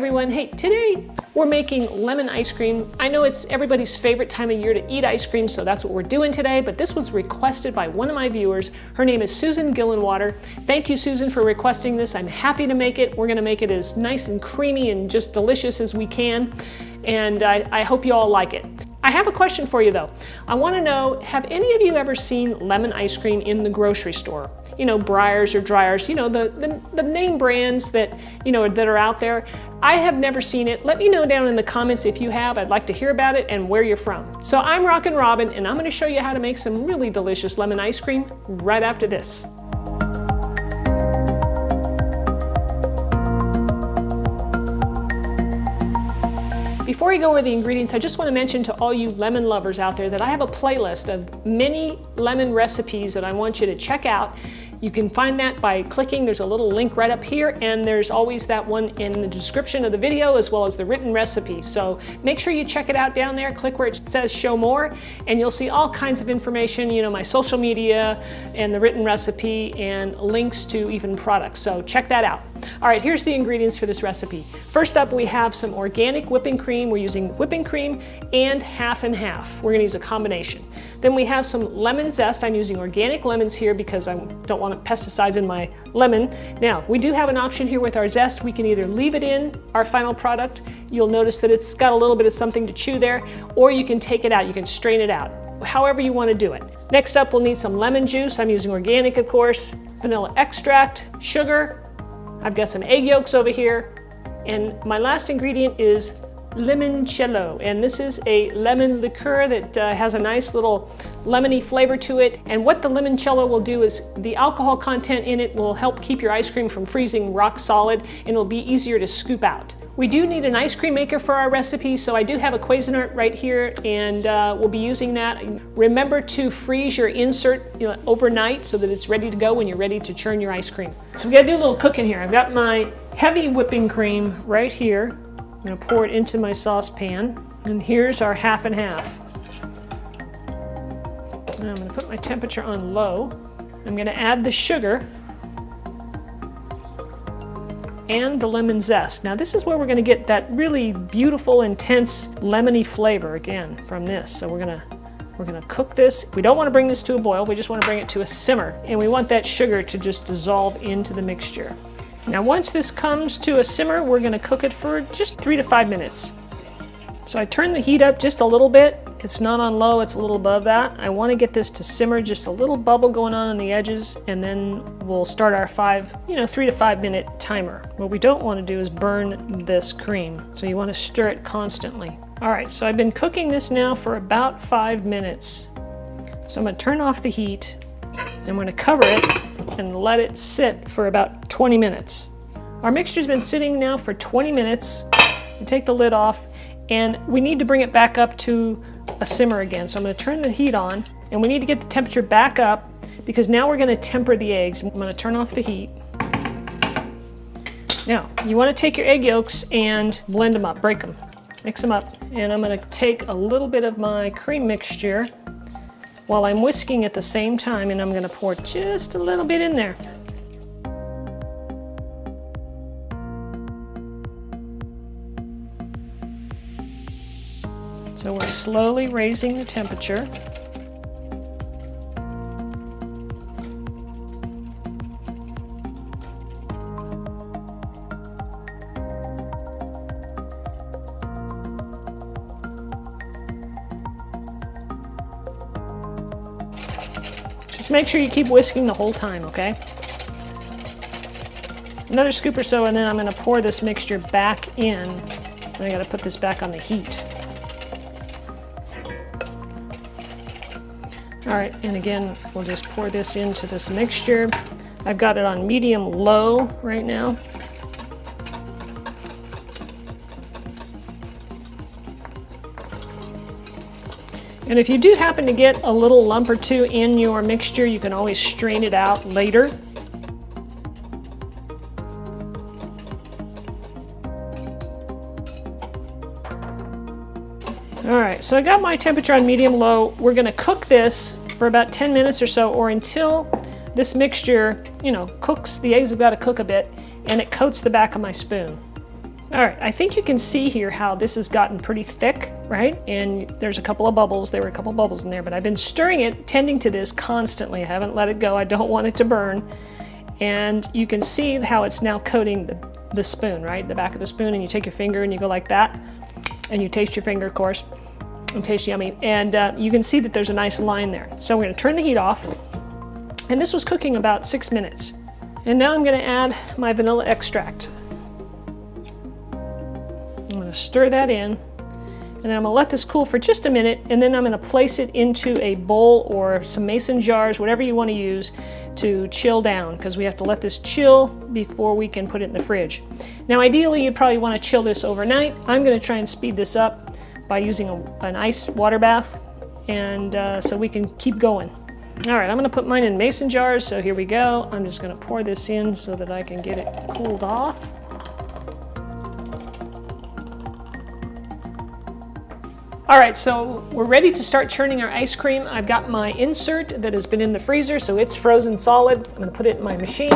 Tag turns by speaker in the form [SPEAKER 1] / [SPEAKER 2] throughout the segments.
[SPEAKER 1] everyone. Hey, today we're making lemon ice cream. I know it's everybody's favorite time of year to eat ice cream, so that's what we're doing today, but this was requested by one of my viewers. Her name is Susan Gillenwater. Thank you, Susan, for requesting this. I'm happy to make it. We're gonna make it as nice and creamy and just delicious as we can, and I hope you all like it. I have a question for you though. I want to know, have any of you ever seen lemon ice cream in the grocery store? You know, Breyers or Dryers, you know, the name brands that, you know, that are out there. I have never seen it. Let me know down in the comments if you have. I'd like to hear about it and where you're from. So I'm Rockin' Robin, and I'm going to show you how to make some really delicious lemon ice cream right after this. Before I go over the ingredients, I just want to mention to all you lemon lovers out there that I have a playlist of many lemon recipes that I want you to check out. You can find that by clicking, there's a little link right up here, and there's always that one in the description of the video as well as the written recipe. So make sure you check it out down there, click where it says show more, and you'll see all kinds of information, you know, my social media and the written recipe and links to even products. So check that out. All right, here's the ingredients for this recipe. First up, we have some organic whipping cream. We're using whipping cream and half and half. We're gonna use a combination. Then we have some lemon zest. I'm using organic lemons here because I don't want pesticides in my lemon. Now, we do have an option here with our zest. We can either leave it in our final product. You'll notice that it's got a little bit of something to chew there, or you can take it out. You can strain it out, however you want to do it. Next up, we'll need some lemon juice. I'm using organic, of course, vanilla extract, sugar. I've got some egg yolks over here. And my last ingredient is limoncello, and this is a lemon liqueur that has a nice little lemony flavor to it. And what the limoncello will do is the alcohol content in it will help keep your ice cream from freezing rock solid, and it'll be easier to scoop out. We do need an ice cream maker for our recipe, so I do have a Cuisinart right here, and we'll be using that. Remember to freeze your insert overnight so that it's ready to go when you're ready to churn your ice cream. So we gotta do a little cooking here. I've got my heavy whipping cream right here. I'm going to pour it into my saucepan, and here's our half and half. Now I'm going to put my temperature on low. I'm going to add the sugar and the lemon zest. Now this is where we're going to get that really beautiful, intense lemony flavor again from this. So we're going to cook this. We don't want to bring this to a boil. We just want to bring it to a simmer, and we want that sugar to just dissolve into the mixture. Now once this comes to a simmer, we're going to cook it for just 3 to 5 minutes. So I turn the heat up just a little bit. It's not on low, it's a little above that. I want to get this to simmer, just a little bubble going on the edges, and then we'll start our 3 to 5 minute timer. What we don't want to do is burn this cream, so you want to stir it constantly. All right, so I've been cooking this now for about 5 minutes. So I'm going to turn off the heat, and I'm going to cover it and let it sit for about 20 minutes. Our mixture's been sitting now for 20 minutes. We take the lid off, and we need to bring it back up to a simmer again. So I'm going to turn the heat on, and we need to get the temperature back up because now we're going to temper the eggs. I'm going to turn off the heat. Now, you want to take your egg yolks and blend them up, break them, mix them up. And I'm going to take a little bit of my cream mixture while I'm whisking at the same time, and I'm going to pour just a little bit in there. So we're slowly raising the temperature. Just make sure you keep whisking the whole time, okay? Another scoop or so, and then I'm going to pour this mixture back in. And I got to put this back on the heat. All right, and again, we'll just pour this into this mixture. I've got it on medium-low right now. And if you do happen to get a little lump or two in your mixture, you can always strain it out later. All right, so I got my temperature on medium-low. We're gonna cook this for about 10 minutes or so, or until this mixture, cooks. The eggs have got to cook a bit, and it coats the back of my spoon. All right, I think you can see here how this has gotten pretty thick, right? And there's a couple of bubbles. There were a couple of bubbles in there, but I've been stirring it, tending to this constantly. I haven't let it go. I don't want it to burn. And you can see how it's now coating the spoon, right? The back of the spoon, and you take your finger and you go like that, and you taste your finger, of course. It tastes yummy. And you can see that there's a nice line there. So we're gonna turn the heat off. And this was cooking about 6 minutes. And now I'm gonna add my vanilla extract. I'm gonna stir that in, and then I'm gonna let this cool for just a minute, and then I'm gonna place it into a bowl or some mason jars, whatever you wanna use to chill down, because we have to let this chill before we can put it in the fridge. Now ideally you'd probably wanna chill this overnight. I'm gonna try and speed this up by using an ice water bath, and so we can keep going. All right, I'm gonna put mine in mason jars, so here we go. I'm just gonna pour this in so that I can get it cooled off. All right, so we're ready to start churning our ice cream. I've got my insert that has been in the freezer, so it's frozen solid. I'm gonna put it in my machine.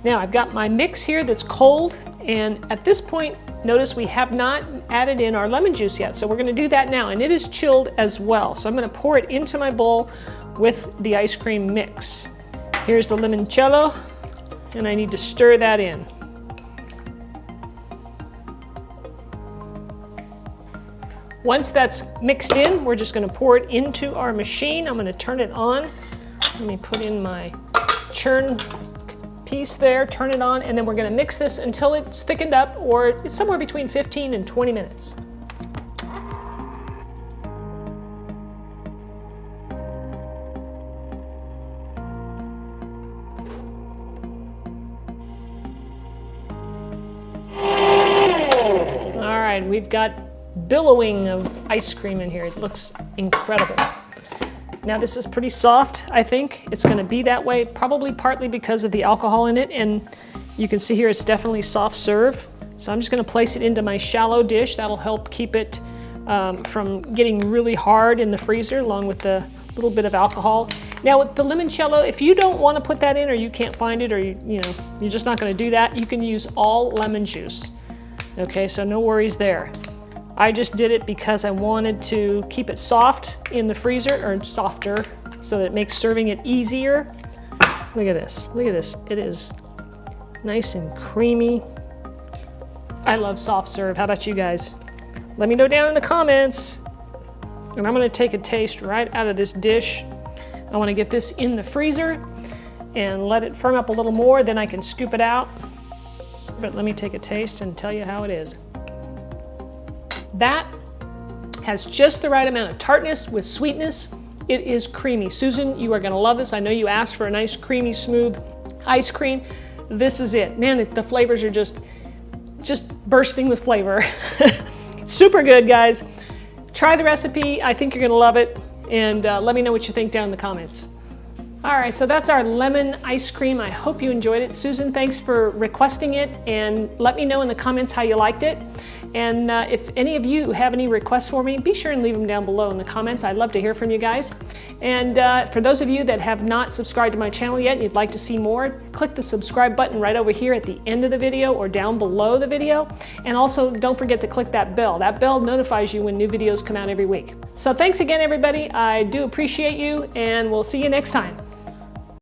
[SPEAKER 1] Now I've got my mix here that's cold, and at this point, notice we have not added in our lemon juice yet, so we're gonna do that now, and it is chilled as well. So I'm gonna pour it into my bowl with the ice cream mix. Here's the limoncello, and I need to stir that in. Once that's mixed in, we're just gonna pour it into our machine. I'm gonna turn it on. Let me put in my churn piece there, turn it on, and then we're gonna mix this until it's thickened up, or it's somewhere between 15 and 20 minutes. All right, we've got billowing of ice cream in here. It looks incredible. Now this is pretty soft, I think. It's gonna be that way, probably partly because of the alcohol in it, and you can see here it's definitely soft serve. So I'm just gonna place it into my shallow dish. That'll help keep it from getting really hard in the freezer, along with the little bit of alcohol. Now with the limoncello, if you don't wanna put that in, or you can't find it, or you're just not gonna do that, you can use all lemon juice. Okay, so no worries there. I just did it because I wanted to keep it soft in the freezer, or softer, so that it makes serving it easier. Look at this, look at this. It is nice and creamy. I love soft serve. How about you guys? Let me know down in the comments. And I'm gonna take a taste right out of this dish. I wanna get this in the freezer and let it firm up a little more, then I can scoop it out. But let me take a taste and tell you how it is. That has just the right amount of tartness with sweetness. It is creamy. Susan, you are gonna love this. I know you asked for a nice, creamy, smooth ice cream. This is it. Man, the flavors are just bursting with flavor. Super good, guys. Try the recipe. I think you're gonna love it. And let me know what you think down in the comments. All right, so that's our lemon ice cream. I hope you enjoyed it. Susan, thanks for requesting it, and let me know in the comments how you liked it. And if any of you have any requests for me, be sure and leave them down below in the comments. I'd love to hear from you guys. And for those of you that have not subscribed to my channel yet and you'd like to see more, click the subscribe button right over here at the end of the video or down below the video. And also don't forget to click that bell. That bell notifies you when new videos come out every week. So thanks again, everybody. I do appreciate you, and we'll see you next time.